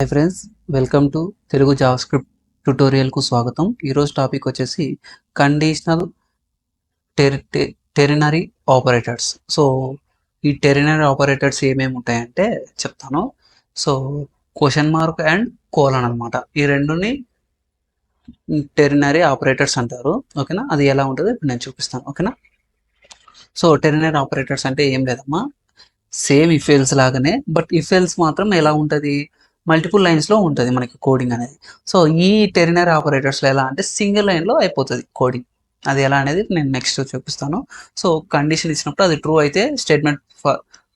Hi friends, welcome to Telugu JavaScript ట్యుటోరియల్కు స్వాగతం. ఈరోజు టాపిక్ వచ్చేసి కండిషనల్ టెరినరీ ఆపరేటర్స్. సో ఈ టెరినరీ ఆపరేటర్స్ ఏమేమి ఉంటాయంటే చెప్తాను. So question mark and colon అనమాట, ఈ రెండుని టెరినరీ ఆపరేటర్స్ అంటారు. ఓకేనా, అది ఎలా ఉంటుందో ఇప్పుడు నేను చూపిస్తాను. ఓకేనా, సో టెరినరీ ఆపరేటర్స్ అంటే ఏం లేదమ్మా, సేమ్ ఇఫ్ ఎల్స్ లాగానే, బట్ ఇఫ్ ఎల్స్ మాత్రం ఎలా ఉంటుంది, మల్టిపుల్ లైన్స్లో ఉంటుంది మనకి కోడింగ్ అనేది. సో ఈ టెరినరీ ఆపరేటర్స్లో ఎలా అంటే సింగిల్ లైన్లో అయిపోతుంది కోడింగ్. అది ఎలా అనేది నేను నెక్స్ట్ చూపిస్తాను. సో కండిషన్ ఇచ్చినప్పుడు అది ట్రూ అయితే స్టేట్మెంట్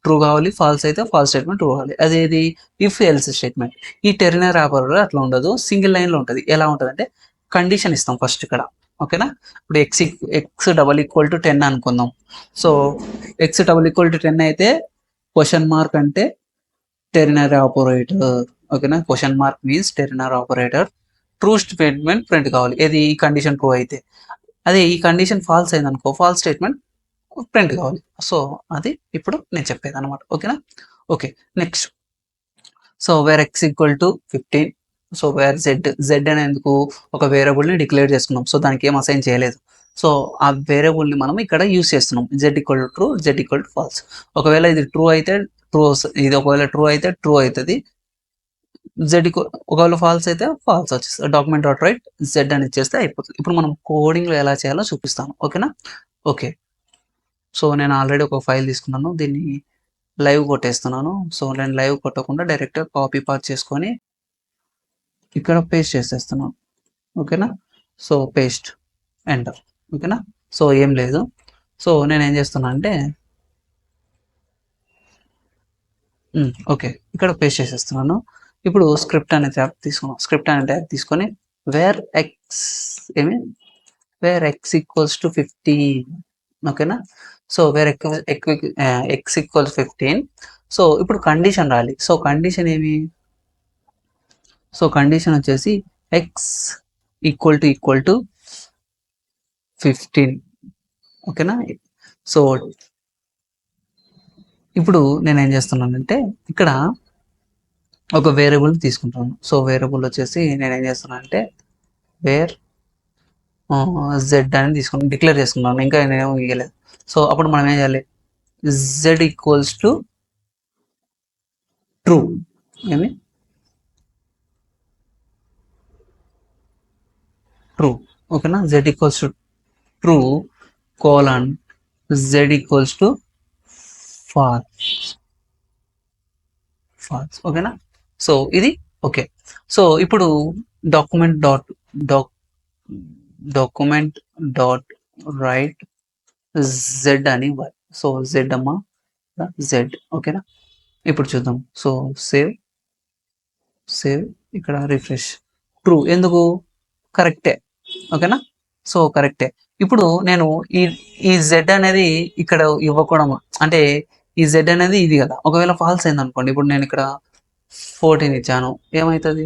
ట్రూ కావాలి, ఫాల్స్ అయితే ఫాల్స్ స్టేట్మెంట్ ట్రూ కావాలి. అదేది ఇఫ్ ఎల్స్ స్టేట్మెంట్. ఈ టెరినరీ ఆపరేటర్ అట్లా ఉండదు, సింగిల్ లైన్లో ఉంటుంది. ఎలా ఉంటుంది అంటే కండిషన్ ఇస్తాం ఫస్ట్ ఇక్కడ. ఓకేనా, ఇప్పుడు ఎక్స్ డబల్ ఈక్వల్ టు 10 అనుకుందాం. So x double equal to 10 అయితే క్వశ్చన్ మార్క్ అంటే టెరినరీ ఆపరేటర్. ఓకేనా, question mark means ternary operator. True statement print కావాలి, ఏది ఈ కండిషన్ ట్రూ అయితే. అదే ఈ కండిషన్ ఫాల్స్ అయింది అనుకో, ఫాల్స్ స్టేట్మెంట్ ప్రింట్ కావాలి. సో అది ఇప్పుడు నేను చెప్పేది అనమాట. ఓకేనా, okay next. So where x equal to 15. So where Z అనేందుకు ఒక వేరియబుల్ని డిక్లేర్ చేసుకున్నాం. సో దానికి ఏం అసైన్ చేయలేదు. సో ఆ వేరియబుల్ని మనం ఇక్కడ యూస్ చేస్తున్నాం. Z equal to true, Z equal to falls. ఒకవేళ ఇది ట్రూ అయితే ట్రూ, ఇది ఒకవేళ ట్రూ అయితే ట్రూ అవుతుంది. జెడ్ ఒకవేళ ఫాల్స్ అయితే ఫాల్స్ వచ్చేస్తుంది. డాక్యుమెంట్ డాట్ రైట్ జెడ్ అని ఇచ్చేస్తే అయిపోతుంది. ఇప్పుడు మనం కోడింగ్లో ఎలా చేయాలో చూపిస్తాను. ఓకేనా, ఓకే. సో నేను ఆల్రెడీ ఒక ఫైల్ తీసుకున్నాను, దీన్ని లైవ్ కొట్టేస్తున్నాను. సో నేను లైవ్ కొట్టకుండా డైరెక్ట్గా కాపీ పాస్ చేసుకొని ఇక్కడ పేస్ట్ చేసేస్తున్నాను. ఓకేనా, సో పేస్ట్ ఎంటర్. ఓకేనా, సో ఏం లేదు. సో నేను ఏం చేస్తున్నా అంటే ఓకే ఇక్కడ పేస్ట్ చేసేస్తున్నాను. ఇప్పుడు స్క్రిప్ట్ అనే ట్యాబ్ తీసుకున్నాం. స్క్రిప్ట్ అనే ట్యాబ్ తీసుకొని వేర్ ఎక్స్ ఈక్వల్స్ టు 15. ఓకేనా, so where X equals 15. So ఇప్పుడు కండిషన్ రాలి. సో కండిషన్ ఏమి, సో కండిషన్ వచ్చేసి ఎక్స్ ఈక్వల్ టు 15. ఓకేనా, సో ఇప్పుడు నేను ఏం చేస్తున్నానంటే ఇక్కడ ఒక వేరియబుల్ తీసుకుంటాను. సో వేరియబుల్ వచ్చేసి నేను ఏం చేస్తున్నాను అంటే వేర్ జెడ్ అని తీసుకుని డిక్లేర్ చేసుకున్నాను. ఇంకా నేనేమో ఇవ్వలేదు. సో అప్పుడు మనం ఏం చేయాలి, జెడ్ ఈక్వల్స్ టు ట్రూ. ఏమి ట్రూ. ఓకేనా, Z equals to true colon Z equals to falls. ఓకేనా, సో ఇది ఓకే. సో ఇప్పుడు డాక్యుమెంట్ డాట్ రైట్ జెడ్ అని ఇవ్వాలి. సో జెడ్ అమ్మా, జెడ్. ఓకేనా, ఇప్పుడు చూద్దాం. సో సేవ్ ఇక్కడ రిఫ్రెష్. ట్రూ ఎందుకు, కరెక్టే. ఓకేనా, సో కరెక్టే. ఇప్పుడు నేను ఈ జెడ్ అనేది ఇక్కడ ఇవ్వకూడదు, అంటే ఈ జెడ్ అనేది ఇది కదా. ఒకవేళ ఫాల్స్ అయింది అనుకోండి, ఇప్పుడు నేను ఇక్కడ 14 ఇచ్చాను, ఏమవుతుంది,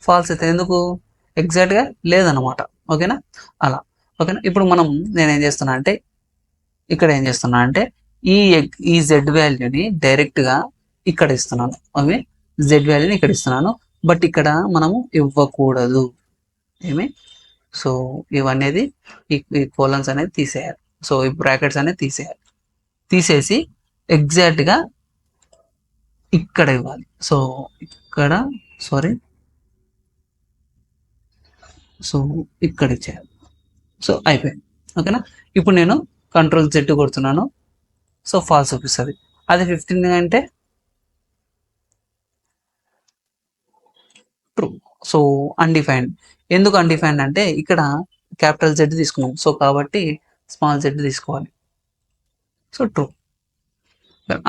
ఫాల్స్ అయితే. ఎందుకు, ఎగ్జాక్ట్గా లేదన్నమాట. ఓకేనా, అలా. ఓకేనా, ఇప్పుడు నేను ఏం చేస్తున్నా అంటే ఇక్కడ ఏం చేస్తున్నా అంటే ఈ జెడ్ వాల్యూని డైరెక్ట్గా ఇక్కడ ఇస్తున్నాను. ఓకే, జెడ్ వాల్యూని ఇక్కడ ఇస్తున్నాను, బట్ ఇక్కడ మనము ఇవ్వకూడదు. ఏమి, సో ఇవన్నీ ఈ కోలన్స్ అనేది తీసేయాలి. సో ఈ బ్రాకెట్స్ అనేది తీసేయాలి. తీసేసి ఎగ్జాక్ట్గా ఇక్కడ ఇవ్వాలి. సో ఇక్కడ సో ఇక్కడ ఇచ్చేయాలి. సో అయిపోయింది. ఓకేనా, ఇప్పుడు నేను కంట్రోల్ జెడ్ కొడుతున్నాను. సో ఫాల్స్ చూపిస్తుంది. అదే 15 అంటే ట్రూ. So undefined. ఎందుకు అన్డిఫైన్డ్ అంటే ఇక్కడ క్యాపిటల్ జెడ్ తీసుకున్నాం, సో కాబట్టి స్మాల్ జెడ్ తీసుకోవాలి. So true.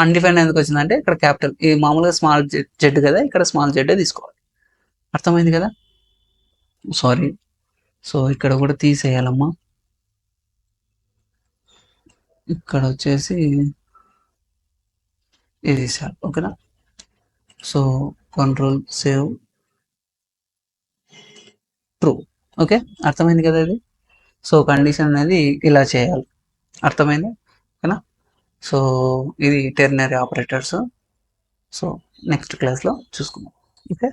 అన్డిఫైన్డ్ ఎందుకు వచ్చిందంటే ఇక్కడ క్యాపిటల్, ఈ మామూలుగా స్మాల్ జెడ్ కదా, ఇక్కడ స్మాల్ జెడ్ తీసుకోవాలి. అర్థమైంది కదా, సారీ. సో ఇక్కడ కూడా తీసేయాలమ్మా. ఇక్కడ వచ్చేసి ఇది తీసేయాలి. ఓకేనా, so control save true. Okay, అర్థమైంది కదా ఇది. సో కండిషన్ అనేది ఇలా చేయాలి. అర్థమైంది. ఓకేనా, సో ఇది టెర్నరీ ఆపరేటర్స్. సో నెక్స్ట్ క్లాస్లో చూసుకుందాం. ఓకే.